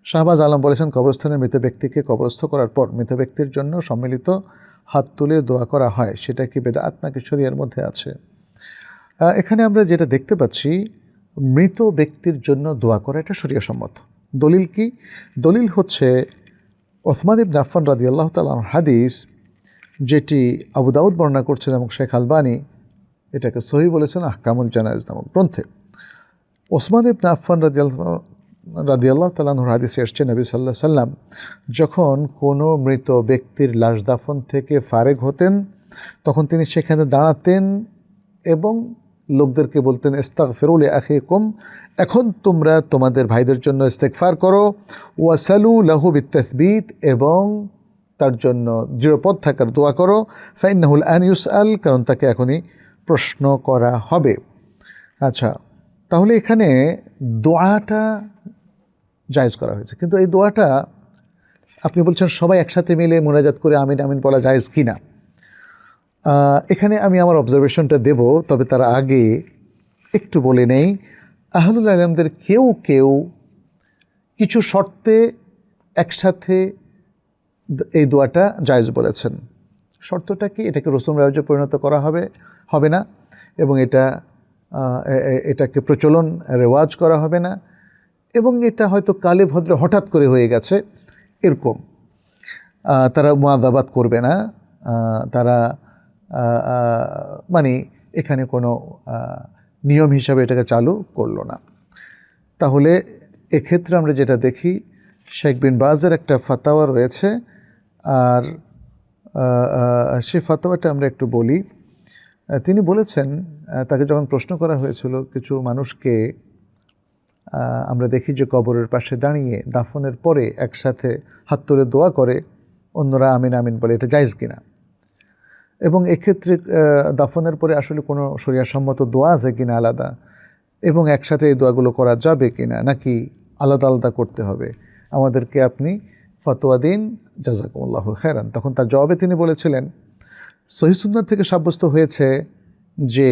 শাহবাজ আলম বলেছেন, কবরস্থানের মৃত ব্যক্তিকে কবরস্থ করার পর মৃত ব্যক্তির জন্য সম্মিলিত হাত তুলে দোয়া করা হয়, সেটা কি বেদাত নাকি শরীয়তের মধ্যে আছে? এখানে আমরা যেটা দেখতে পাচ্ছি, মৃত ব্যক্তির জন্য দোয়া করা এটা শরীয়তসম্মত। দলিল কি? দলিল হচ্ছে ওসমান ইবনে আফফান রাদিয়াল্লাহু তাআলা আনহু হাদিস, যেটি আবু দাউদ বর্ণনা করছেন এবং শেখ আলবানী এটাকে সহিহ বলেছেন আহকামুল জানায়েজ নামক গ্রন্থে। ওসমান ইবনে আফফান রাদিয়াল্লাহু তাআলা আনহুর হাদিসে এসেছে, নবী সাল্লাল্লাহু আলাইহি সাল্লাম যখন কোনো মৃত ব্যক্তির লাশ দাফন থেকে ফারেগ হতেন, তখন তিনি সেখানে দাঁড়াতেন এবং লোকদেরকে বলতেন, ইস্তাগফিরু লিআখিকুম, এখন তোমরা তোমাদের ভাইদের জন্য ইস্তেগফার করো, ওয়াসালু লাহু বিত্তাসবীত, এবং তার জন্য দৃঢ়পদ থাকার দোয়া করো, ফাইন্নাহুল আন ইউসআল, কারণ তাকে এখনই প্রশ্ন করা হবে। আচ্ছা, তাহলে এখানে দোয়াটা জায়েজ করা হয়েছে, কিন্তু এই দোয়াটা আপনি বলছেন সবাই একসাথে মিলে মোনাজাত করে আমিন আমিন বলা জায়েজ কি না? এখানে আমি আমার অবজারভেশনটা দেব, তবে তার আগে একটু বলে নেই, আহলুল ইলমদের কেউ কেউ কিছু শর্তে একসাথে এই দোয়াটা জায়েজ বলেছেন। শর্তটা কি? এটাকে রসুম রেওয়াজে পরিণত করা হবে না, এবং এটাকে প্রচলন রেওয়াজ করা হবে না, এবং এটা হয়তো কালে ভদ্রে হঠাৎ করে হয়ে গেছে এরকম। তারা মুআযাবাত করবে না, তারা মানে এখানে কোনো নিয়ম হিসাবে এটাকে চালু করলো না। তাহলে এক্ষেত্রে আমরা যেটা দেখি, শেখ বিন বাজের একটা ফাতাওয়া রয়েছে, আর সেই ফাতাওয়াটা আমরা একটু বলি। তিনি বলেছেন, তাকে যখন প্রশ্ন করা হয়েছিল, কিছু মানুষকে আমরা দেখি যে কবরের পাশে দাঁড়িয়ে দাফনের পরে একসাথে হাত তুলে দোয়া করে, অন্যরা আমিন আমিন বলে, এটা জায়েজ কিনা, এবং এক্ষেত্রে দাফনের পরে আসলে কোনো শরীয়তসম্মত দোয়া আছে কিনা আলাদা, এবং একসাথে এই দোয়াগুলো করা যাবে কিনা, নাকি আলাদা আলাদা করতে হবে, আমাদেরকে আপনি ফতোয়া দিন, জাযাকুমুল্লাহু খায়রান। তখন তার জবাবে তিনি বলেছিলেন, সহিহ সুন্নাহ থেকে সাব্যস্ত হয়েছে যে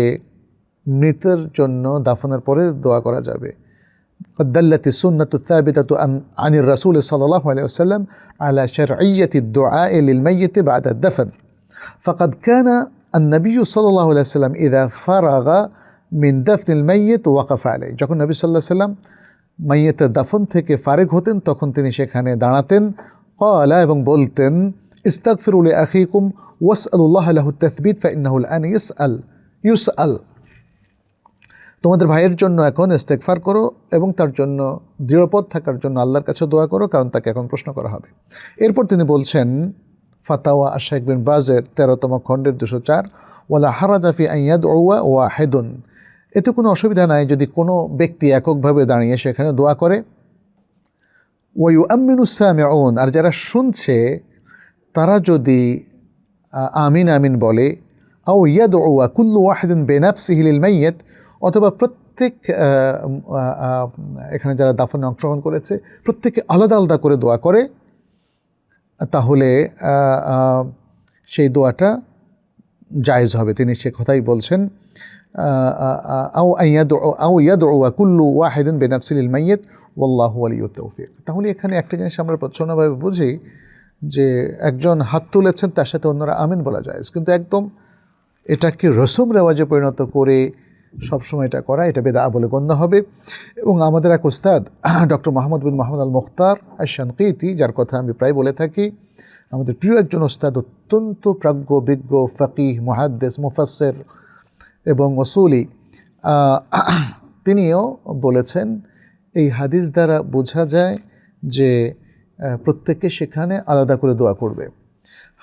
মৃতের জন্য দাফনের পরে দোয়া করা যাবে। দাল্লাতি সুন্নাতু সাবিতাতু আনির রাসূল সাল্লাল্লাহু আলাইহি ওয়াসাল্লাম আলা শারঈয়্যাতি দুআ লিল মাইয়িত বা'দা দাফন, ফাকাদ কানা আন-নবী সাল্লাল্লাহু আলাইহি ওয়াসাল্লাম ইযা ফারাগা মিন দাফনিল মাইয়িত ওয়াকাফা আলাইহি, যখন নবী সাল্লাল্লাহু আলাইহি ওয়াসাল্লাম মাইয়িতের দাফন থেকে ফারেগ হতেন, তখন তিনি সেখানে দাঁড়াতেন, ক্বালা, এবং বলতেন, ইস্তাগফিরু লিআখিকুম ওয়াসআলুল্লাহ লাহু তাসবীত ফাইন্নাহুল আন ইউসআল, তোমাদের ভাইয়ের জন্য এখন ইস্তেগফার করো এবং তার জন্য দৃঢ়পদ থাকার জন্য আল্লাহর কাছে দোয়া করো, কারণ তাকে এখন প্রশ্ন করা হবে। এরপর তিনি বলছেন, ফাতাওয়া শেখ বিন বাজের 13তম খণ্ডের 204, ওয়ালা হারাজা ফি আন ইয়াদউয়া ওয়াহিদুন, এতে কোনো অসুবিধা নাই যদি কোনো ব্যক্তি এককভাবে দাঁড়িয়ে সেখানে দোয়া করে। ওয়া ইউআম্মিনুস সামিউন, আর যারা শুনছে তারা যদি আমিন আমিন বলে, আও ইয়াদউয়া কুল্লু ওয়াহিদিন বিনাফসিহি লিল মাইয়িত, অথবা প্রত্যেক এখানে যারা দাফনে অংশগ্রহণ করেছে প্রত্যেকে আলাদা আলাদা করে দোয়া করে, তাহলে সেই দোয়াটা জায়েজ হবে। তিনি সে কথাই বলছেন, আও ইয়াদউয়া কুল্লু ওয়াহিদিন বিনাফসিহি লিল মাইয়িত ওয়াল্লাহু ওয়ালিয়ুত তাওফীক। তাহলে এখানে একটা জিনিস আমরা প্রচ্ছন্নভাবে বুঝি যে একজন হাত তুলেছেন, তার সাথে অন্যরা আমিন বলা জায়েজ, কিন্তু একদম এটাকে রসম রেওয়াজে পরিণত করে সবসময় এটা করা, এটা বেদা বলে গণ্য হবে। এবং আমাদের এক উস্তাদ ডক্টর মোহাম্মদ বিন মোহাম্মদ আল মুখতার আশ-শানকিতি, যার কথা আমি প্রায় বলে থাকি, আমাদের প্রিয় একজন উস্তাদ, অত্যন্ত প্রাজ্ঞ, বিজ্ঞ, ফাকিহ, মুহাদ্দিস, মুফাসসির এবং উসূলি, তিনিও বলেছেন এই হাদিস দ্বারা বোঝা যায় যে প্রত্যেকে সেখানে আলাদা করে দোয়া করবে।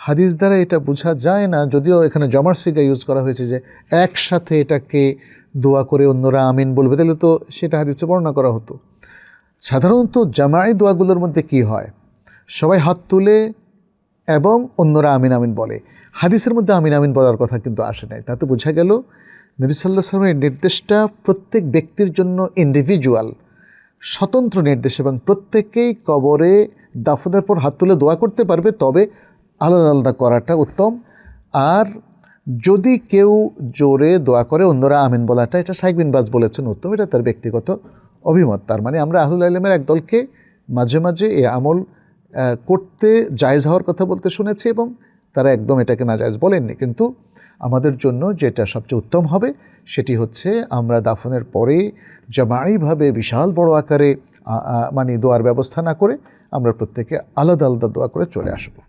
হাদিস দ্বারা এটা বোঝা যায় না, যদিও এখানে জমার সিগা ইউজ করা হয়েছে যে একসাথে এটাকে দোয়া করে অন্যরা আমিন বলবে, তাহলে তো সেটা হাদিসে বর্ণনা করা হতো। সাধারণত জামাই দোয়াগুলোর মধ্যে কি হয়, সবাই হাত তুলে এবং অন্যরা আমিন আমিন বলে। হাদিসের মধ্যে আমিন আমিন বলার কথা কিন্তু আসে নাই। তাতে বোঝা গেল নবী সাল্লাল্লাহু আলাইহি ওয়াসাল্লামের নির্দেশটা প্রত্যেক ব্যক্তির জন্য ইন্ডিভিজুয়াল, স্বতন্ত্র নির্দেশ, এবং প্রত্যেকেই কবরে দাফনের পর হাত তুলে দোয়া করতে পারবে, তবে আলাদা আলাদা করাটা উত্তম। আর যদি কেউ জোরে দোয়া করে অন্যরা আমিন বলাটা, এটা শাইখ বিন বাজ বলেছেন উত্তম, এটা তার ব্যক্তিগত অভিমত। তার মানে আমরা আহলুল ইলমের এক দলকে মাঝে মাঝে এই আমল করতে জায়েজ হওয়ার কথা বলতে শুনেছি এবং তারা একদম এটাকে নাজায়েজ বলেননি। কিন্তু আমাদের জন্য যেটা সবচেয়ে উত্তম হবে সেটি হচ্ছে আমরা দাফনের পরে জামাইভাবে বিশাল বড় আকারে মানে দোয়ার ব্যবস্থা না করে আমরা প্রত্যেকে আলাদা আলাদা দোয়া করে চলে আসবো।